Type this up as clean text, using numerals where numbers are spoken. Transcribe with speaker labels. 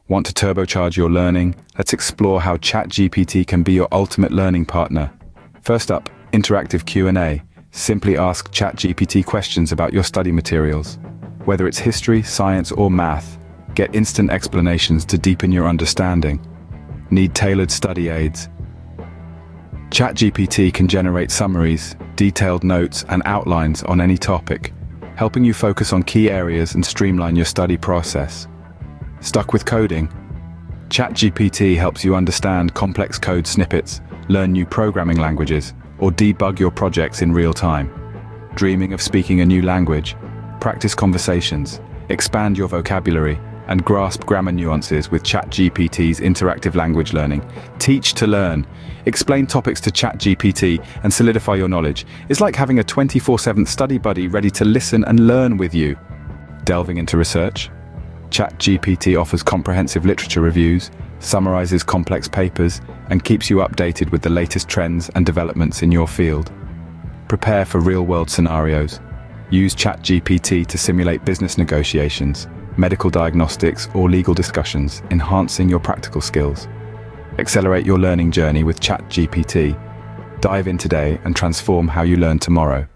Speaker 1: Want to turbocharge your learning? Let's explore how ChatGPT can be your ultimate learning partner. First up, interactive Q&A. Simply ask ChatGPT questions about your study materials. Whether it's history, science, or math, get instant explanations to deepen your understanding. Need tailored study aids? ChatGPT can generate summaries, detailed notes, and outlines on any topic, helping you focus on key areas and streamline your study process. Stuck with coding? ChatGPT helps you understand complex code snippets, learn new programming languages, or debug your projects in real time. Dreaming of speaking a new language? Practice conversations, expand your vocabulary, and grasp grammar nuances with ChatGPT's interactive language learning. Teach to learn. Explain topics to ChatGPT and solidify your knowledge. It's like having a 24/7 study buddy ready to listen and learn with you. Delving into research? ChatGPT offers comprehensive literature reviews, summarizes complex papers, and keeps you updated with the latest trends and developments in your field. Prepare for real-world scenarios. Use ChatGPT to simulate business negotiations, medical diagnostics, or legal discussions, enhancing your practical skills. Accelerate your learning journey with ChatGPT. Dive in today and transform how you learn tomorrow.